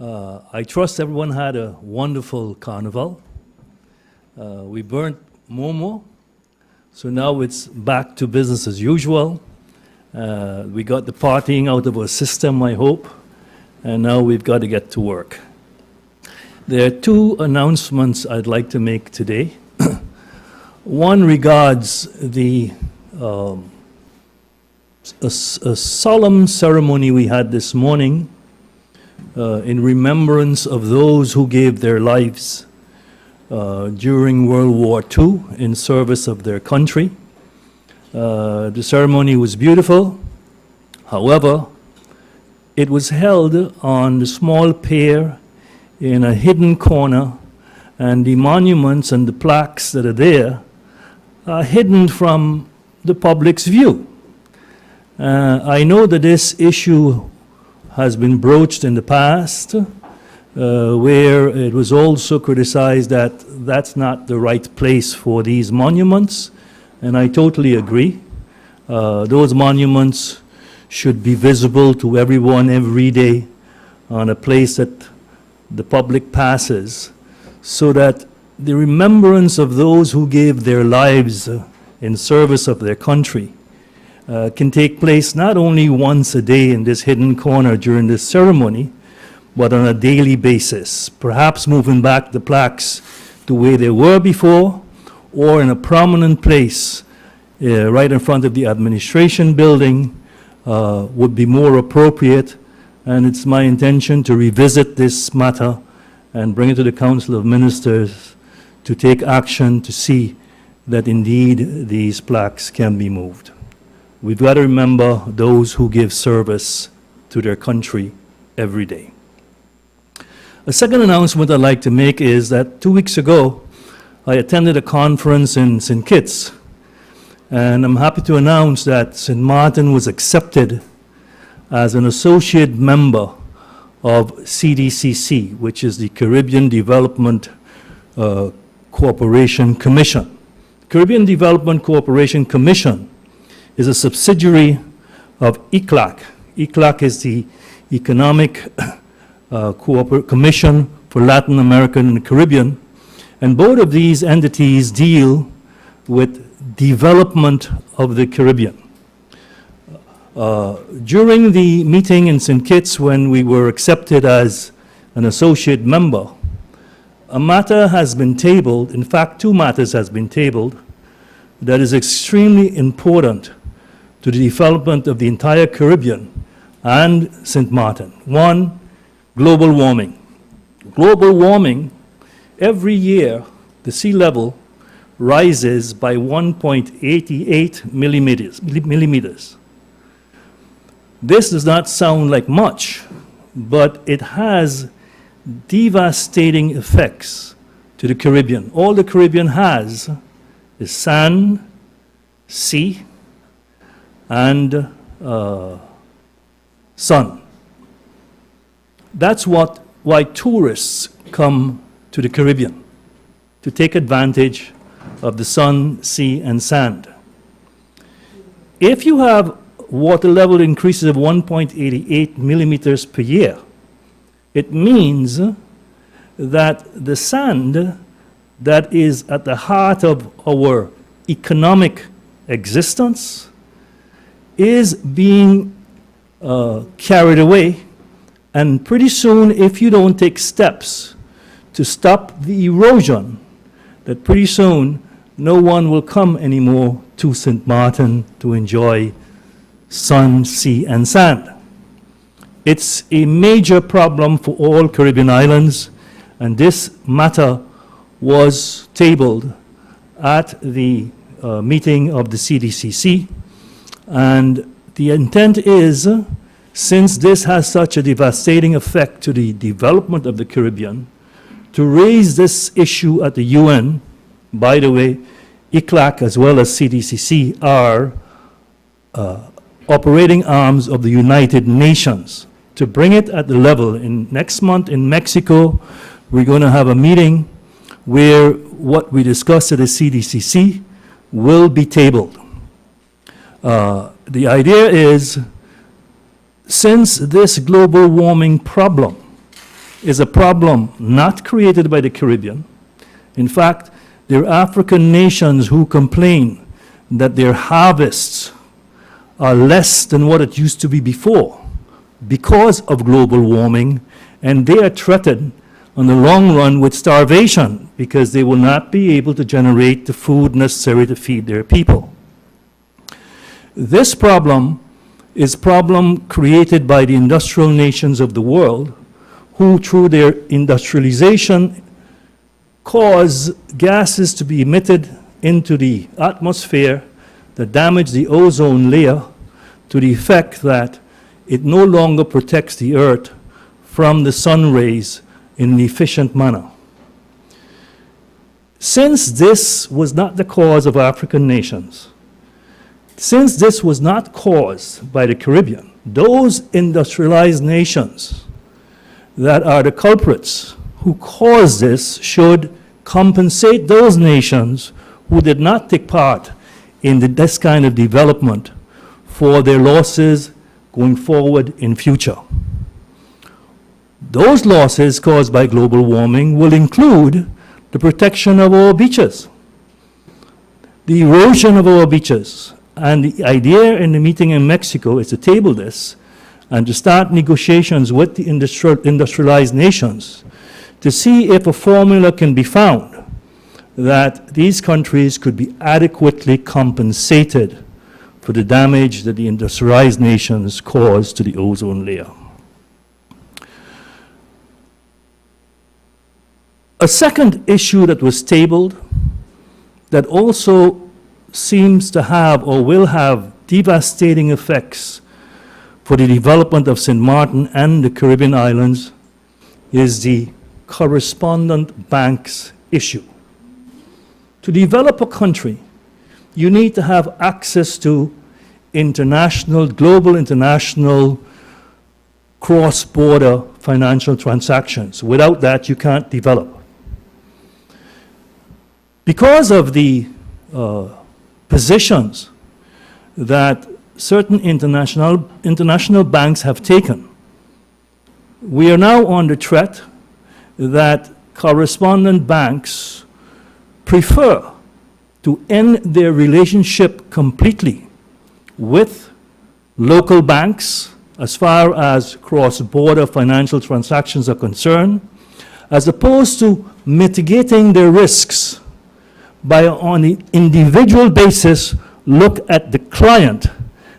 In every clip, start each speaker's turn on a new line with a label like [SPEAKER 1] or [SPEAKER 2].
[SPEAKER 1] I trust everyone had a wonderful carnival. We burnt Momo, so now it's back to business as usual. We got the partying out of our system, I hope, and now we've got to get to work. There are two announcements I'd like to make today. One regards a solemn ceremony we had this morning in remembrance of those who gave their lives during World War II in service of their country. The ceremony was beautiful. However, it was held on the small pier in a hidden corner, and the monuments and the plaques that are there are hidden from the public's view. I know that this issue has been broached in the past, where it was also criticized that that's not the right place for these monuments, and I totally agree. Those monuments should be visible to everyone every day on a place that the public passes, so that the remembrance of those who gave their lives in service of their country can take place not only once a day in this hidden corner during this ceremony, but on a daily basis, perhaps moving back the plaques to where they were before, or in a prominent place right in front of the administration building would be more appropriate. And it's my intention to revisit this matter and bring it to the Council of Ministers to take action to see that indeed these plaques can be moved. We've got to remember those who give service to their country every day. A second announcement I'd like to make is that 2 weeks ago, I attended a conference in St. Kitts, and I'm happy to announce that St. Martin was accepted as an associate member of CDCC, which is the Caribbean Development Cooperation Commission. Caribbean Development Cooperation Commission is a subsidiary of ECLAC. ECLAC is the Economic Commission for Latin America and the Caribbean, and both of these entities deal with development of the Caribbean. During the meeting in St. Kitts, when we were accepted as an associate member, a matter has been tabled, in fact, two matters has been tabled, that is extremely important to the development of the entire Caribbean and St. Martin. One, global warming. Global warming, every year, the sea level rises by 1.88 millimeters. This does not sound like much, but it has devastating effects to the Caribbean. All the Caribbean has is sand, sea, and sun. That's why tourists come to the Caribbean, to take advantage of the sun, sea, and sand. If you have water level increases of 1.88 millimeters per year, it means that the sand that is at the heart of our economic existence is being carried away, and pretty soon, if you don't take steps to stop the erosion, that pretty soon no one will come anymore to St. Martin to enjoy sun, sea, and sand. It's a major problem for all Caribbean islands, and this matter was tabled at the meeting of the CDCC, and the intent is, since this has such a devastating effect to the development of the Caribbean, to raise this issue at the UN. By the way, ECLAC as well as CDCC are operating arms of the United Nations. To bring it at the level, next month in Mexico, we're going to have a meeting where what we discussed at the CDCC will be tabled. The idea is, since this global warming problem is a problem not created by the Caribbean. In fact, there are African nations who complain that their harvests are less than what it used to be before because of global warming, and they are threatened on the long run with starvation because they will not be able to generate the food necessary to feed their people. This problem is a problem created by the industrial nations of the world who, through their industrialization, cause gases to be emitted into the atmosphere that damage the ozone layer to the effect that it no longer protects the earth from the sun rays in an efficient manner. Since this was not the cause of African nations, since this was not caused by the Caribbean, those industrialized nations that are the culprits who caused this should compensate those nations who did not take part in this kind of development for their losses going forward in future. Those losses caused by global warming will include the protection of our beaches, the erosion of our beaches, and the idea in the meeting in Mexico is to table this and to start negotiations with the industrialized nations to see if a formula can be found that these countries could be adequately compensated for the damage that the industrialized nations caused to the ozone layer. A second issue that was tabled that also seems to have or will have devastating effects for the development of St. Martin and the Caribbean islands is the correspondent banks issue. To develop a country, you need to have access to global international cross-border financial transactions. Without that, you can't develop. Because of the positions that certain international banks have taken, we are now under threat that correspondent banks prefer to end their relationship completely with local banks as far as cross-border financial transactions are concerned, as opposed to mitigating their risks by, on an individual basis, look at the client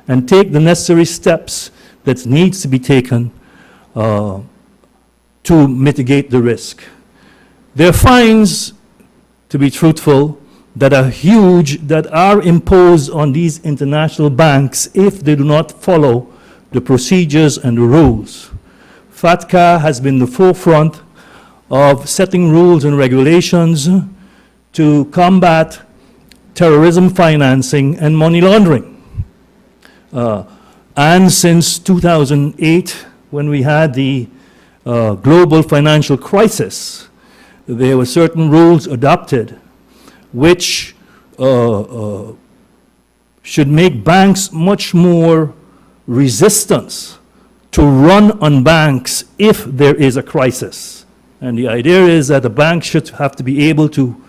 [SPEAKER 1] and take the necessary steps that needs to be taken to mitigate the risk. There are fines, to be truthful, that are huge, that are imposed on these international banks if they do not follow the procedures and the rules. FATCA has been the forefront of setting rules and regulations to combat terrorism financing and money laundering. And since 2008, when we had the global financial crisis, there were certain rules adopted which should make banks much more resistant to run on banks if there is a crisis. And the idea is that a bank should have to be able to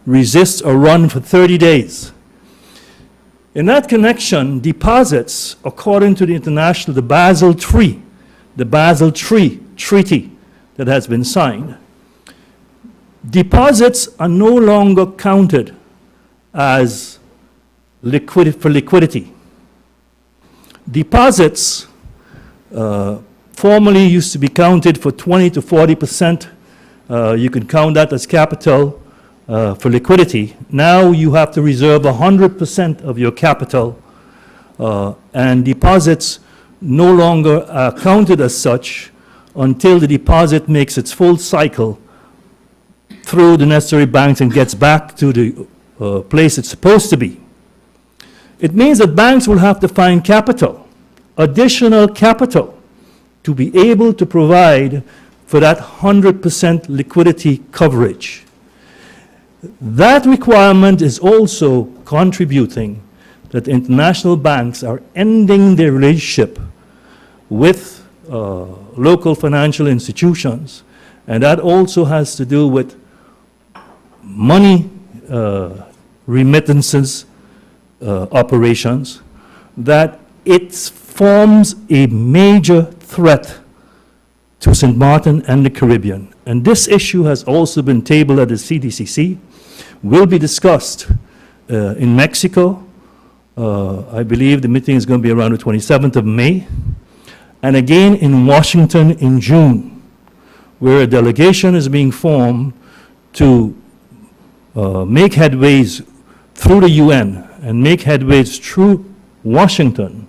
[SPEAKER 1] resist a run for 30 days. In that connection, deposits, according to the Basel III Treaty that has been signed, deposits are no longer counted as liquidity. Deposits formerly used to be counted for 20 to 40%. You can count that as capital for liquidity. Now you have to reserve 100% of your capital, and deposits no longer are counted as such until the deposit makes its full cycle through the necessary banks and gets back to the place it's supposed to be. It means that banks will have to find capital, additional capital, to be able to provide for that 100% liquidity coverage. That requirement is also contributing that international banks are ending their relationship with local financial institutions And that also has to do with money remittances operations, that it forms a major threat to St. Martin and the Caribbean. And this issue has also been tabled at the CDCC, will be discussed in Mexico. I believe the meeting is going to be around the 27th of May, and again in Washington in June, where a delegation is being formed to make headways through the UN and make headways through Washington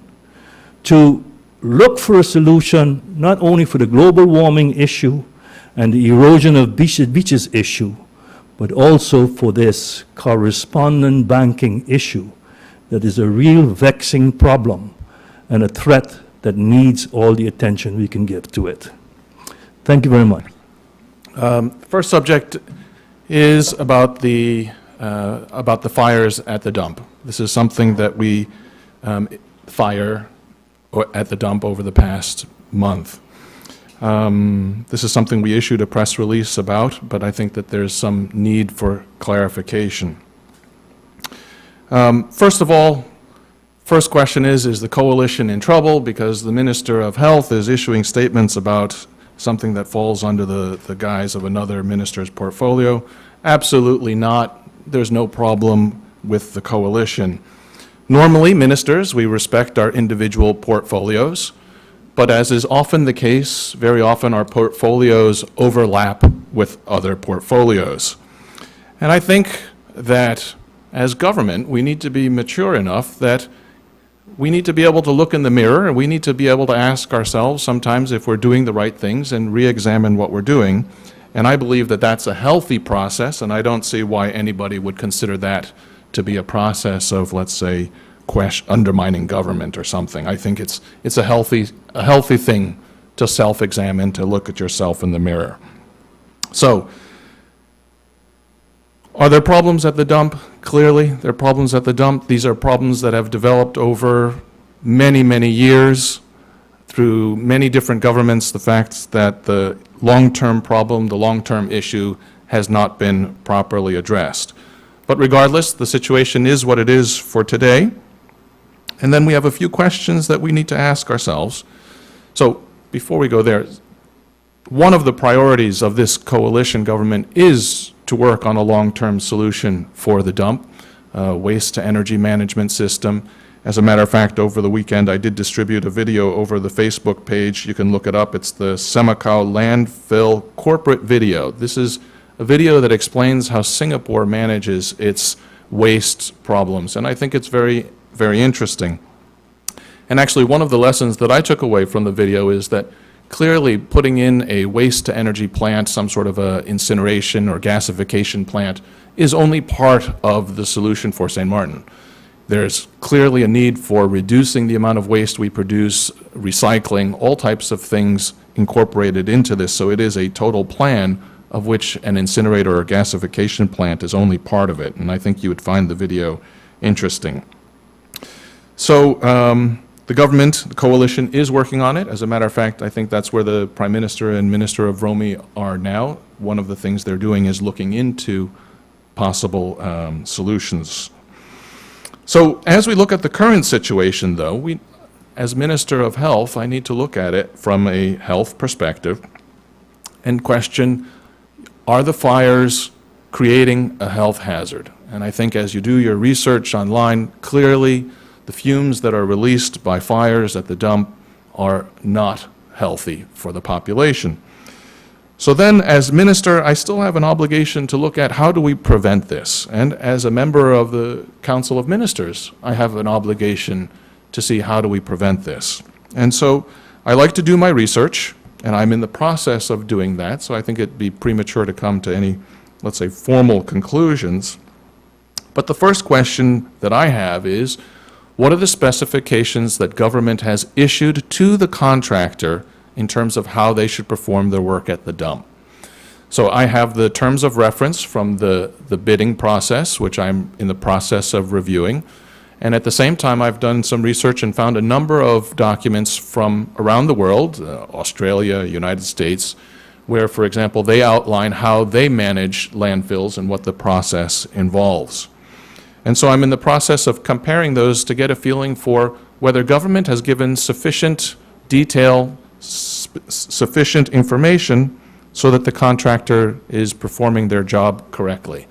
[SPEAKER 1] to look for a solution not only for the global warming issue and the erosion of beaches issue, but also for this correspondent banking issue that is a real vexing problem and a threat that needs all the attention we can give to it. Thank you very much.
[SPEAKER 2] First subject is about the fires at the dump. This is something that we fire at the dump over the past month. This is something we issued a press release about, but I think that there's some need for clarification. First of all, first question is the coalition in trouble because the Minister of Health is issuing statements about something that falls under the guise of another minister's portfolio? Absolutely not. There's no problem with the coalition. Normally, ministers, we respect our individual portfolios, but as is often the case, very often our portfolios overlap with other portfolios. And I think that as government, we need to be mature enough that we need to be able to look in the mirror and we need to be able to ask ourselves sometimes if we're doing the right things and re-examine what we're doing. And I believe that that's a healthy process, and I don't see why anybody would consider that to be a process of, let's say, undermining government or something. I think it's a healthy thing to self-examine, to look at yourself in the mirror. So, are there problems at the dump? Clearly, there are problems at the dump. These are problems that have developed over many, many years through many different governments. The fact that the long-term problem, the long-term issue, has not been properly addressed. But regardless, the situation is what it is for today. And then we have a few questions that we need to ask ourselves. So before we go there, one of the priorities of this coalition government is to work on a long-term solution for the dump, waste-to-energy management system. As a matter of fact, over the weekend, I did distribute a video over the Facebook page. You can look it up. It's the Semakau landfill corporate video. This is a video that explains how Singapore manages its waste problems, and I think it's very, very interesting. And actually, one of the lessons that I took away from the video is that clearly putting in a waste-to-energy plant, some sort of a incineration or gasification plant, is only part of the solution for St. Martin. There's clearly a need for reducing the amount of waste we produce, recycling, all types of things incorporated into this, so it is a total plan of which an incinerator or gasification plant is only part of it, and I think you would find the video interesting. So the government, the coalition, is working on it. As a matter of fact, I think that's where the Prime Minister and Minister of Romy are now. One of the things they're doing is looking into possible solutions. So as we look at the current situation, though, as Minister of Health, I need to look at it from a health perspective and question, are the fires creating a health hazard? And I think as you do your research online, clearly the fumes that are released by fires at the dump are not healthy for the population. So then, as minister, I still have an obligation to look at how do we prevent this. And as a member of the Council of Ministers, I have an obligation to see how do we prevent this. And so I like to do my research, and I'm in the process of doing that, so I think it'd be premature to come to any, let's say, formal conclusions. But the first question that I have is, what are the specifications that government has issued to the contractor in terms of how they should perform their work at the dump? So I have the terms of reference from the bidding process, which I'm in the process of reviewing. And at the same time, I've done some research and found a number of documents from around the world, Australia, United States, where, for example, they outline how they manage landfills and what the process involves. And so I'm in the process of comparing those to get a feeling for whether government has given sufficient detail, sufficient information so that the contractor is performing their job correctly.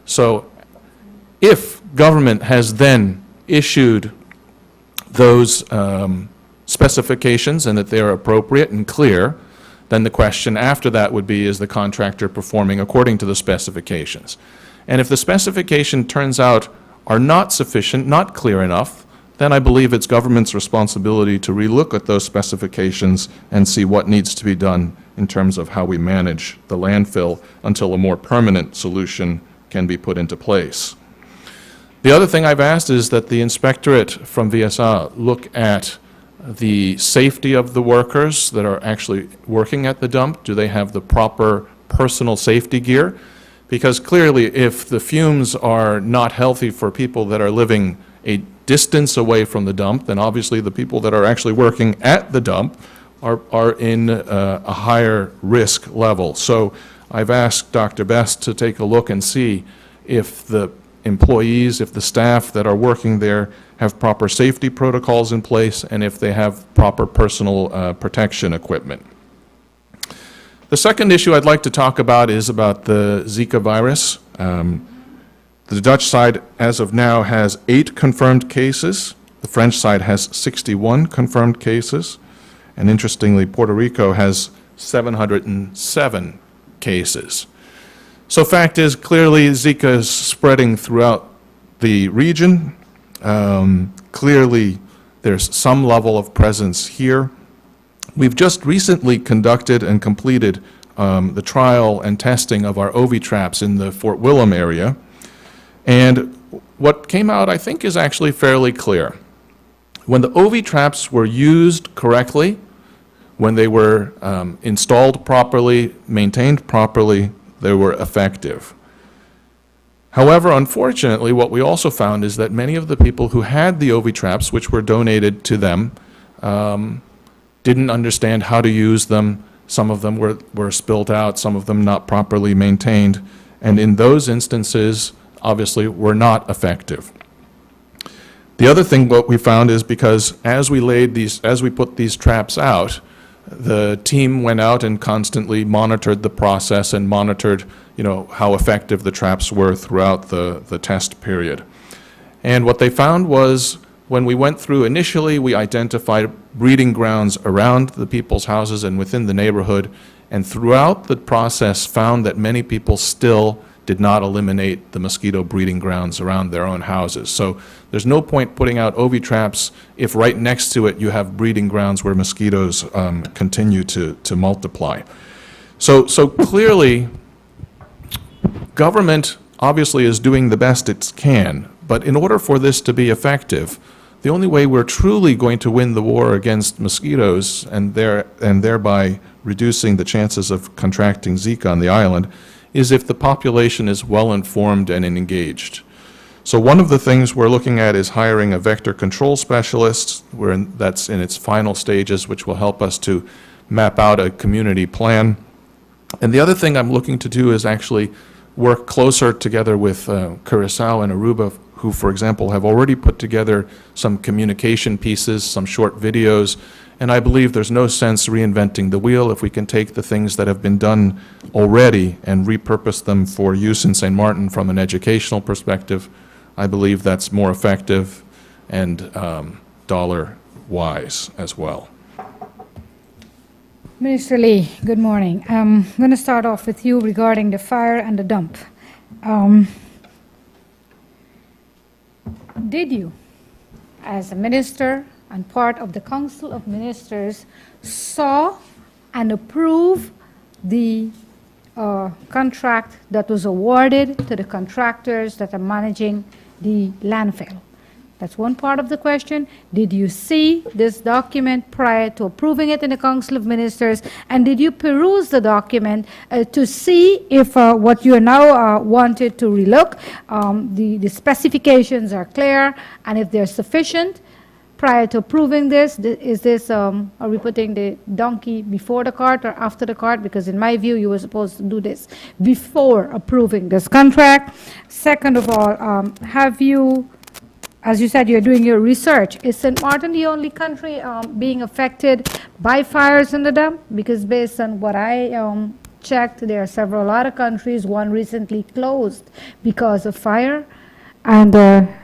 [SPEAKER 2] So if government has then issued those specifications and that they are appropriate and clear, then the question after that would be, is the contractor performing according to the specifications? And if the specification turns out are not sufficient, not clear enough, then I believe it's government's responsibility to relook at those specifications and see what needs to be done in terms of how we manage the landfill until a more permanent solution can be put into place. The other thing I've asked is that the inspectorate from VSA look at the safety of the workers that are actually working at the dump. Do they have the proper personal safety gear? Because clearly, if the fumes are not healthy for people that are living a distance away from the dump, then obviously the people that are actually working at the dump are in a higher risk level. So I've asked Dr. Best to take a look and see if the employees, if the staff that are working there have proper safety protocols in place and if they have proper personal protection equipment. The second issue I'd like to talk about is about the Zika virus. The Dutch side, as of now, has 8 confirmed cases. The French side has 61 confirmed cases. And interestingly, Puerto Rico has 707 cases. So fact is, clearly Zika is spreading throughout the region. Clearly, there's some level of presence here. We've just recently conducted and completed the trial and testing of our OV traps in the Fort Willem area. And what came out, I think, is actually fairly clear. When the OV traps were used correctly, when they were installed properly, maintained properly, they were effective. However, unfortunately, what we also found is that many of the people who had the OV traps, which were donated to them, didn't understand how to use them. Some of them were spilled out, some of them not properly maintained, and in those instances, obviously, were not effective. The other thing what we found is because as we put these traps out, the team went out and constantly monitored the process and monitored, how effective the traps were throughout the test period. And what they found was when we went through initially, we identified breeding grounds around the people's houses and within the neighborhood, and throughout the process found that many people still did not eliminate the mosquito breeding grounds around their own houses. So there's no point putting out OV traps if right next to it you have breeding grounds where mosquitoes continue to multiply. So clearly, government obviously is doing the best it can, but in order for this to be effective, the only way we're truly going to win the war against mosquitoes and thereby reducing the chances of contracting Zika on the island is if the population is well informed and engaged. So one of the things we're looking at is hiring a vector control specialist. That's in its final stages, which will help us to map out a community plan. And the other thing I'm looking to do is actually work closer together with Curaçao and Aruba, who, for example, have already put together some communication pieces, some short videos, and I believe there's no sense reinventing the wheel if we can take the things that have been done already and repurpose them for use in St. Martin from an educational perspective. I believe that's more effective and dollar-wise as well.
[SPEAKER 3] Minister Lee, good morning. I'm going to start off with you regarding the fire and the dump. Did you, as a minister and part of the Council of Ministers, saw and approve the contract that was awarded to the contractors that are managing the landfill? That's one part of the question. Did you see this document prior to approving it in the Council of Ministers? And did you peruse the document to see if what you are now wanted to relook, the specifications are clear, and if they're sufficient? prior to approving this? Is this, are we putting the donkey before the cart or after the cart? Because in my view, you were supposed to do this before approving this contract. Second of all, have you, as you said, you're doing your research. Is St. Martin the only country being affected by fires in the dump? Because based on what I checked, there are several other countries. One recently closed because of fire. And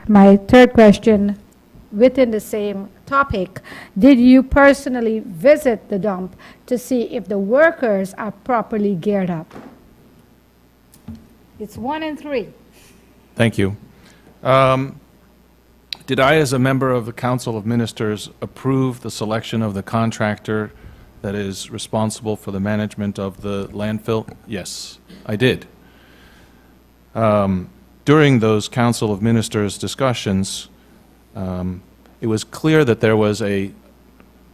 [SPEAKER 3] my third question, within the same topic, did you personally visit the dump to see if the workers are properly geared up? It's 1 and 3.
[SPEAKER 2] Thank you. Did I, as a member of the Council of Ministers, approve the selection of the contractor that is responsible for the management of the landfill? Yes, I did. During those Council of Ministers discussions, it was clear that there was a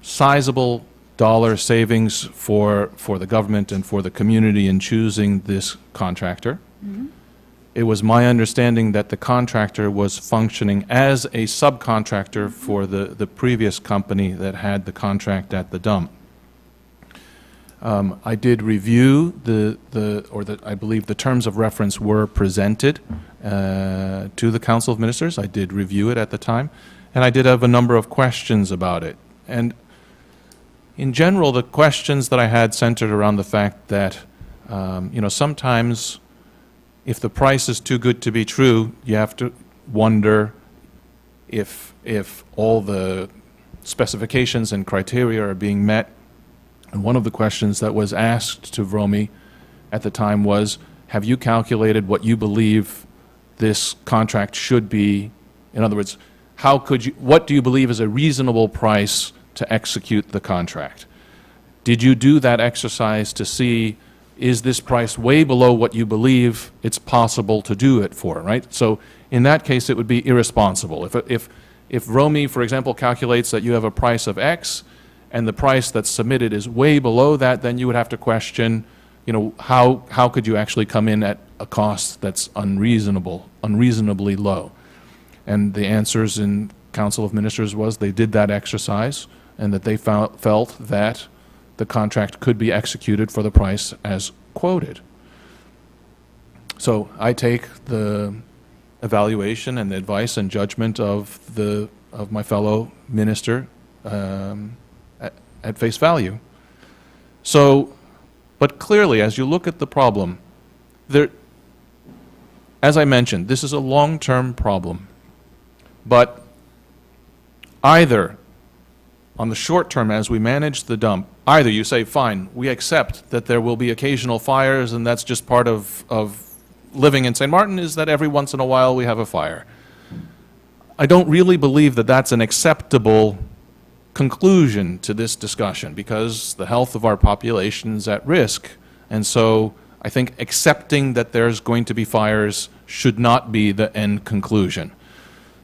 [SPEAKER 2] sizable dollar savings for the government and for the community in choosing this contractor. It was my understanding that the contractor was functioning as a subcontractor for the previous company that had the contract at the dump. I did review I believe the terms of reference were presented to the Council of Ministers. I did review it at the time, and I did have a number of questions about it. And in general, the questions that I had centered around the fact that, sometimes if the price is too good to be true, you have to wonder if all the specifications and criteria are being met. And one of the questions that was asked to Vromi at the time was, have you calculated what you believe this contract should be? In other words, what do you believe is a reasonable price to execute the contract? Did you do that exercise to see, is this price way below what you believe it's possible to do it for, right? So in that case, it would be irresponsible. If Vromi, for example, calculates that you have a price of X, and the price that's submitted is way below that, then you would have to question, how could you actually come in at a cost that's unreasonably low? And the answers in Council of Ministers was they did that exercise, and that they felt that the contract could be executed for the price as quoted. So I take the evaluation and the advice and judgment of my fellow minister at face value. So, but clearly, as you look at the problem, as I mentioned, this is a long-term problem. But either, on the short term, as we manage the dump, either you say, fine, we accept that there will be occasional fires, and that's just part of living in St. Martin, is that every once in a while we have a fire. I don't really believe that that's an acceptable conclusion to this discussion, because the health of our population is at risk. And so I think accepting that there's going to be fires should not be the end conclusion.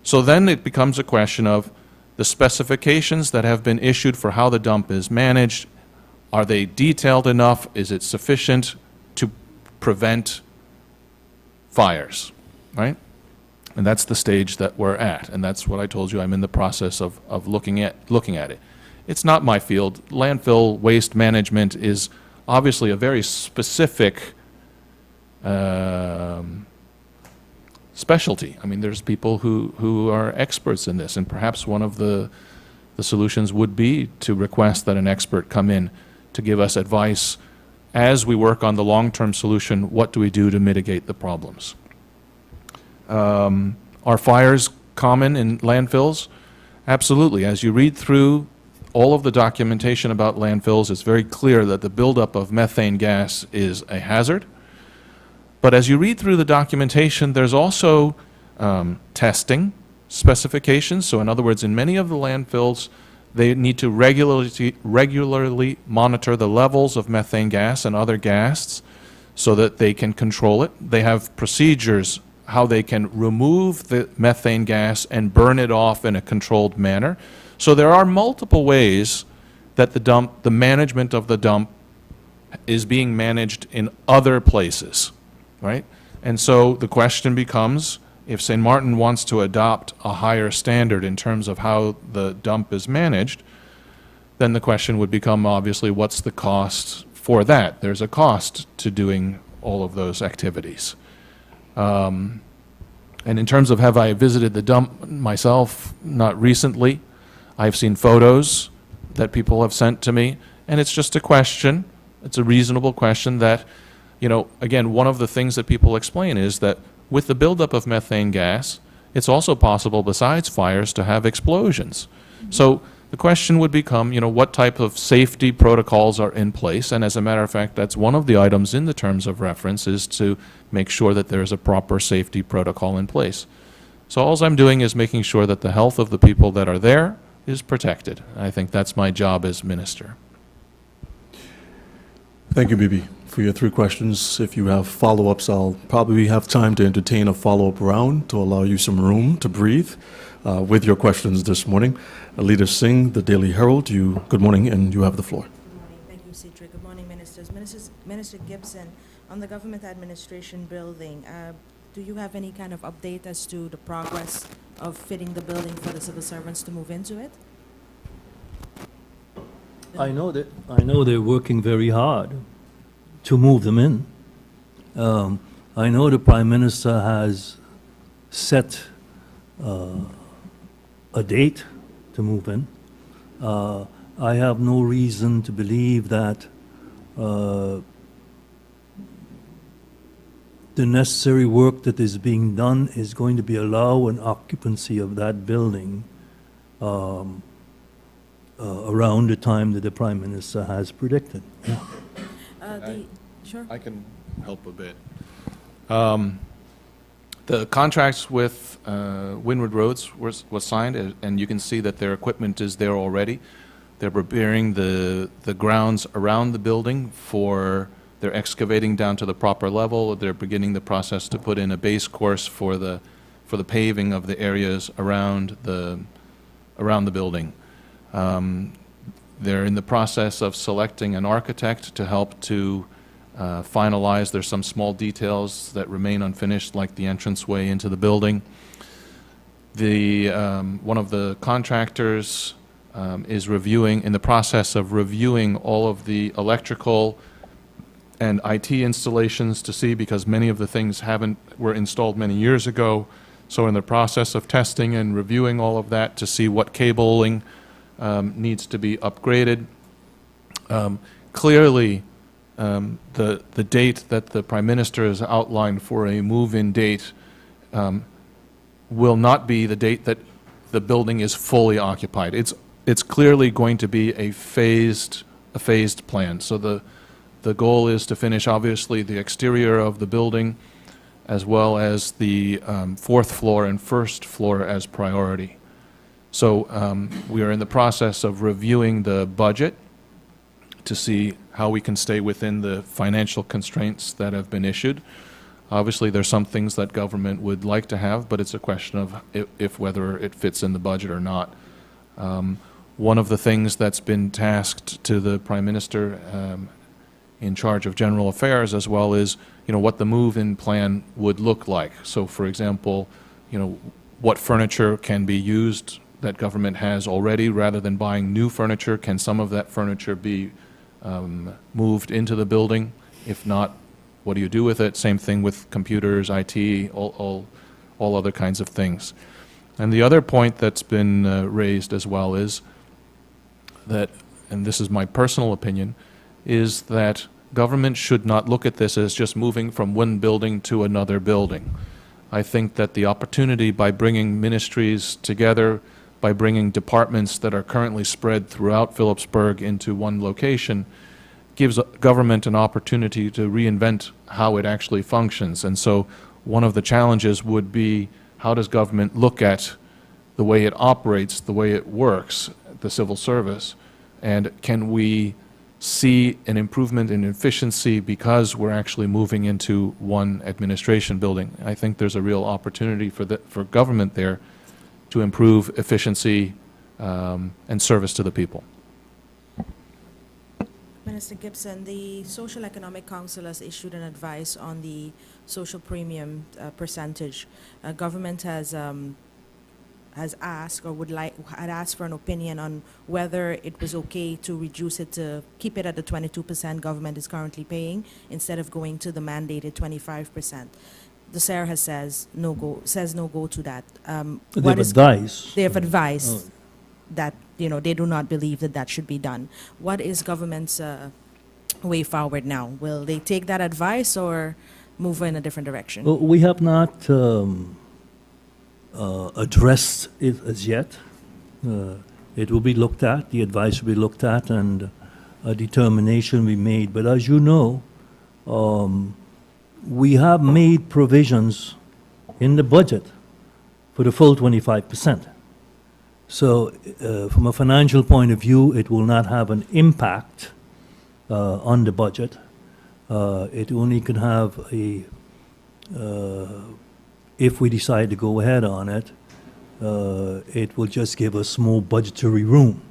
[SPEAKER 2] So then it becomes a question of the specifications that have been issued for how the dump is managed. Are they detailed enough? Is it sufficient to prevent fires, right? And that's the stage that we're at, and that's what I told you. I'm in the process of looking at it. It's not my field. Landfill waste management is obviously a very specific specialty. I mean, there's people who are experts in this, and perhaps one of the solutions would be to request that an expert come in to give us advice as we work on the long-term solution. What do we do to mitigate the problems? Are fires common in landfills? Absolutely. As you read through all of the documentation about landfills, it's very clear that the buildup of methane gas is a hazard. But as you read through the documentation, there's also testing specifications. So in other words, in many of the landfills, they need to regularly monitor the levels of methane gas and other gas so that they can control it. They have procedures how they can remove the methane gas and burn it off in a controlled manner. So there are multiple ways that the management of the dump is being managed in other places, right? And so the question becomes, If St. Martin wants to adopt a higher standard in terms of how the dump is managed, then the question would become, obviously, what's the cost for that? There's a cost to doing all of those activities. And in terms of have I visited the dump myself, not recently. I've seen photos that people have sent to me, and it's just a question. It's a reasonable question that, again, one of the things that people explain is that with the buildup of methane gas, it's also possible, besides fires, to have explosions. So the question would become, what type of safety protocols are in place? And as a matter of fact, that's one of the items in the terms of reference, is to make sure that there's a proper safety protocol in place. So all I'm doing is making sure that the health of the people that are there is protected. I think that's my job as minister.
[SPEAKER 4] Thank you, Bibi, for your 3 questions. If you have follow-ups, I'll probably have time to entertain a follow-up round to allow you some room to breathe with your questions this morning. Alita Singh, the Daily Herald, good morning, and you have the floor.
[SPEAKER 5] Good morning. Thank you, Cedric. Good morning, ministers. Minister Gibson, on the government administration building, do you have any kind of update as to the progress of fitting the building for the civil servants to move into it?
[SPEAKER 1] I know they're working very hard to move them in. I know the Prime Minister has set a date to move in. I have no reason to believe that the necessary work that is being done is going to be allow an occupancy of that building around the time that the Prime Minister has predicted. Yeah.
[SPEAKER 5] Sure.
[SPEAKER 2] I can help a bit. The contracts with Windward Roads was signed, and you can see that their equipment is there already. They're preparing the grounds around the building they're excavating down to the proper level. They're beginning the process to put in a base course for the paving of the areas around the building. They're in the process of selecting an architect to help to finalize. There's some small details that remain unfinished, like the entranceway into the building. One of the contractors is in the process of reviewing all of the electrical and IT installations to see, because many of the things were installed many years ago. So in the process of testing and reviewing all of that to see what cabling needs to be upgraded. Clearly, the date that the Prime Minister has outlined for a move-in date will not be the date that the building is fully occupied. It's clearly going to be a phased plan. So the goal is to finish, obviously, the exterior of the building, as well as the 4th floor and 1st floor as priority. So we are in the process of reviewing the budget to see how we can stay within the financial constraints that have been issued. Obviously, there's some things that government would like to have, but it's a question of whether it fits in the budget or not. One of the things that's been tasked to the Prime Minister in charge of general affairs as well is, what the move-in plan would look like. So, for example, what furniture can be used that government has already rather than buying new furniture. Can some of that furniture be moved into the building? If not, what do you do with it? Same thing with computers, IT, all other kinds of things. And the other point that's been raised as well is that, and this is my personal opinion, is that government should not look at this as just moving from one building to another building. I think that the opportunity by bringing ministries together, by bringing departments that are currently spread throughout Phillipsburg into one location, gives government an opportunity to reinvent how it actually functions. And so one of the challenges would be, how does government look at the way it operates, the way it works, the civil service, and can we see an improvement in efficiency because we're actually moving into one administration building? I think there's a real opportunity for government there to improve efficiency and service to the people.
[SPEAKER 5] Minister Gibson, the Social Economic Council has issued an advice on the social premium percentage. Government has asked or had asked for an opinion on whether it was okay to reduce it to keep it at the 22% government is currently paying instead of going to the mandated 25%. The SER says no go to that.
[SPEAKER 1] They've advised.
[SPEAKER 5] They have advised that they do not believe that should be done. What is government's way forward now? Will they take that advice or move in a different direction?
[SPEAKER 1] Well, we have not addressed it as yet. It will be looked at, the advice will be looked at, and a determination will be made. But as you know, we have made provisions in the budget for the full 25%. So from a financial point of view, it will not have an impact on the budget. It only can have if we decide to go ahead on it, it will just give us more budgetary room.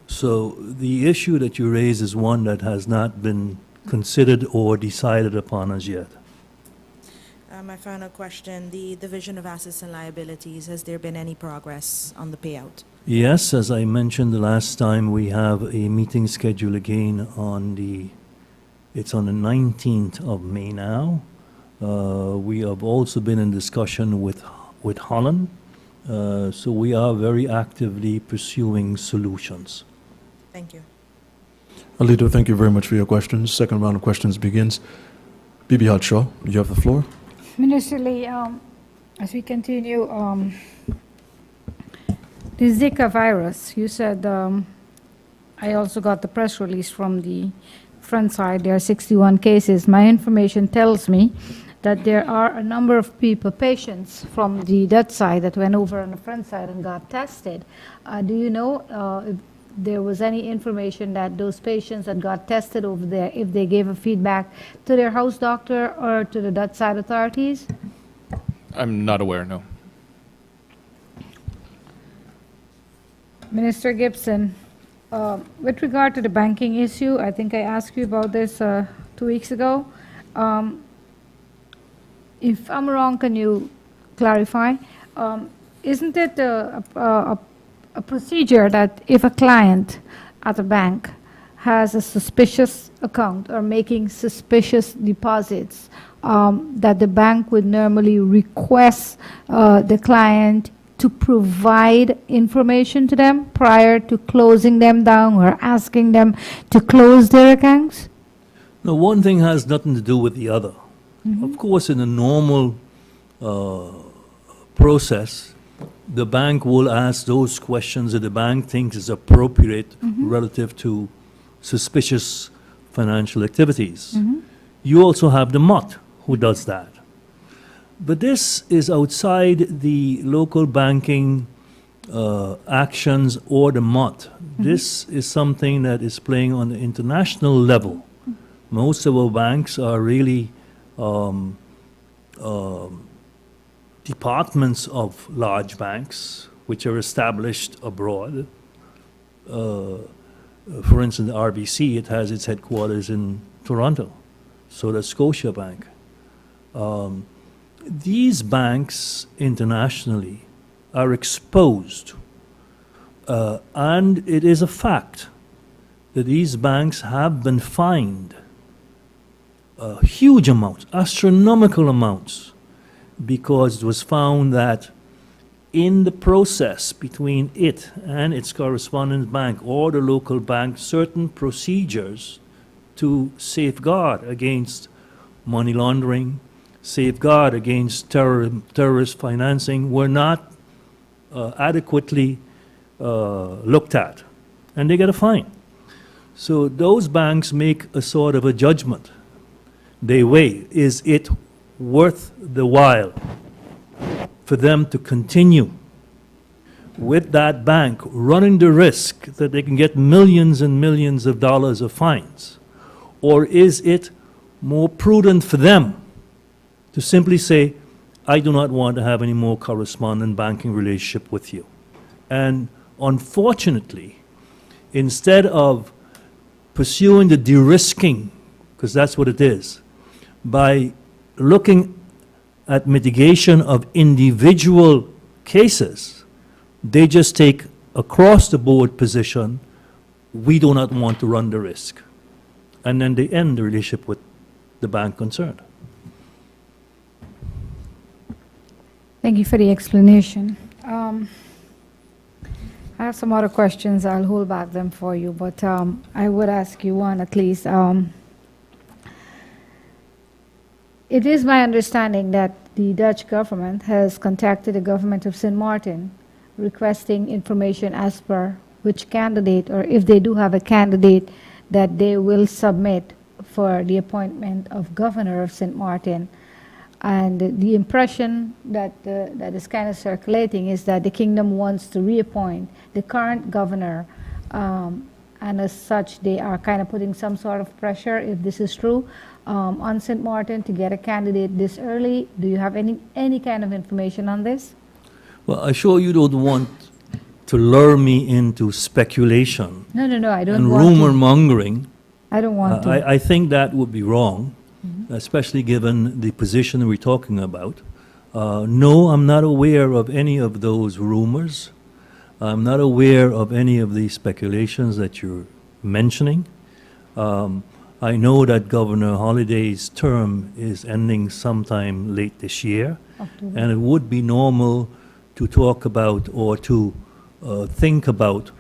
[SPEAKER 1] So the issue that you raise is one that has not been considered or decided upon as yet.
[SPEAKER 5] My final question, the division of assets and liabilities, has there been any progress on the payout?
[SPEAKER 1] Yes, as I mentioned the last time, we have a meeting scheduled again it's on the 19th of May now. We have also been in discussion with Holland, so we are very actively pursuing solutions.
[SPEAKER 5] Thank you.
[SPEAKER 4] Alito, thank you very much for your questions. Second round of questions begins. Bibi Hadshaw, you have the floor.
[SPEAKER 3] Minister Lee, as we continue, the Zika virus, you said, I also got the press release from the front side, there are 61 cases. My information tells me that there are a number of patients from the Dutch side that went over on the front side and got tested. Do you know if there was any information that those patients that got tested over there, if they gave a feedback to their house doctor or to the Dutch side authorities?
[SPEAKER 2] I'm not aware, no.
[SPEAKER 3] Minister Gibson, with regard to the banking issue, I think I asked you about this 2 weeks ago. If I'm wrong, can you clarify? Isn't it a procedure that if a client at a bank has a suspicious account or making suspicious deposits, that the bank would normally request the client to provide information to them prior to closing them down or asking them to close their accounts?
[SPEAKER 1] Now, one thing has nothing to do with the other. Of course, in a normal process, the bank will ask those questions that the bank thinks is appropriate relative to suspicious financial activities. You also have the MOT who does that. But this is outside the local banking actions or the MOT. This is something that is playing on the international level. Most of our banks are really departments of large banks which are established abroad. For instance, the RBC, it has its headquarters in Toronto. So does Scotiabank. These banks internationally are exposed, and it is a fact that these banks have been fined huge amounts, astronomical amounts, because it was found that in the process between it and its correspondent bank or the local bank, certain procedures to safeguard against money laundering, safeguard against terrorist financing were not adequately looked at, and they get a fine. So those banks make a sort of a judgment. They weigh, is it worth the while for them to continue with that bank running the risk that they can get millions and millions of dollars of fines? Or is it more prudent for them to simply say, I do not want to have any more correspondent banking relationship with you? And unfortunately, instead of pursuing the de-risking, because that's what it is, by looking at mitigation of individual cases, they just take across-the-board position, we do not want to run the risk. And then they end the relationship with the bank concerned.
[SPEAKER 3] Thank you for the explanation. I have some other questions. I'll hold back them for you, but I would ask you one at least. It is my understanding that the Dutch government has contacted the government of St. Martin requesting information as per which candidate, or if they do have a candidate, that they will submit for the appointment of governor of St. Martin. And the impression that is kind of circulating is that the kingdom wants to reappoint the current governor, and as such, they are kind of putting some sort of pressure, if this is true, on St. Martin to get a candidate this early. Do you have any kind of information on this?
[SPEAKER 1] Well, I sure you don't want to lure me into speculation
[SPEAKER 3] No, I don't
[SPEAKER 1] and
[SPEAKER 3] want
[SPEAKER 1] rumor
[SPEAKER 3] to.
[SPEAKER 1] mongering.
[SPEAKER 3] I don't want to.
[SPEAKER 1] I think that would be wrong, especially given the position we're talking about. No, I'm not aware of any of those rumors. I'm not aware of any of the speculations that you're mentioning. I know that Governor Holliday's term is ending sometime late this year,
[SPEAKER 3] October.
[SPEAKER 1] and it would be normal to talk about or to think about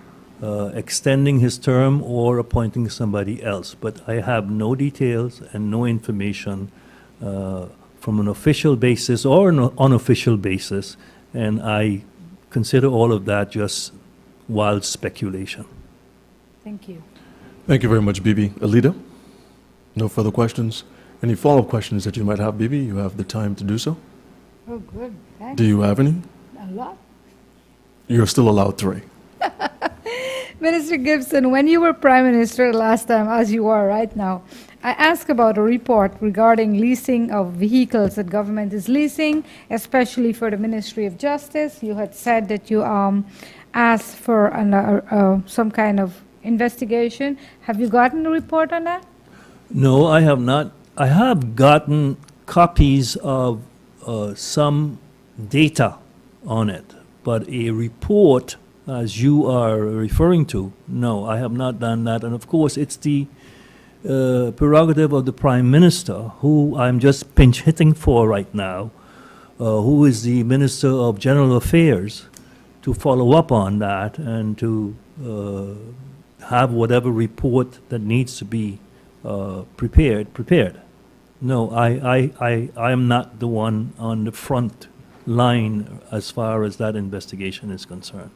[SPEAKER 1] extending his term or appointing somebody else. But I have no details and no information from an official basis or an unofficial basis, and I consider all of that just wild speculation.
[SPEAKER 3] Thank you.
[SPEAKER 4] Thank you very much, Bibi. Alida? No further questions? Any follow-up questions that you might have, Bibi? You have the time to do so.
[SPEAKER 3] Oh, good. Thanks.
[SPEAKER 4] Do you have any?
[SPEAKER 3] A lot.
[SPEAKER 4] You're still allowed 3.
[SPEAKER 3] Minister Gibson, when you were Prime Minister last time, as you are right now, I asked about a report regarding leasing of vehicles that government is leasing, especially for the Ministry of Justice. You had said that you asked for some kind of investigation. Have you gotten a report on that?
[SPEAKER 1] No, I have not. I have gotten copies of some data on it, but a report, as you are referring to, no, I have not done that. And of course, it's the prerogative of the Prime Minister, who I'm just pinch hitting for right now, who is the Minister of General Affairs, to follow up on that and to have whatever report that needs to be prepared. No, I am not the one on the front line as far as that investigation is concerned.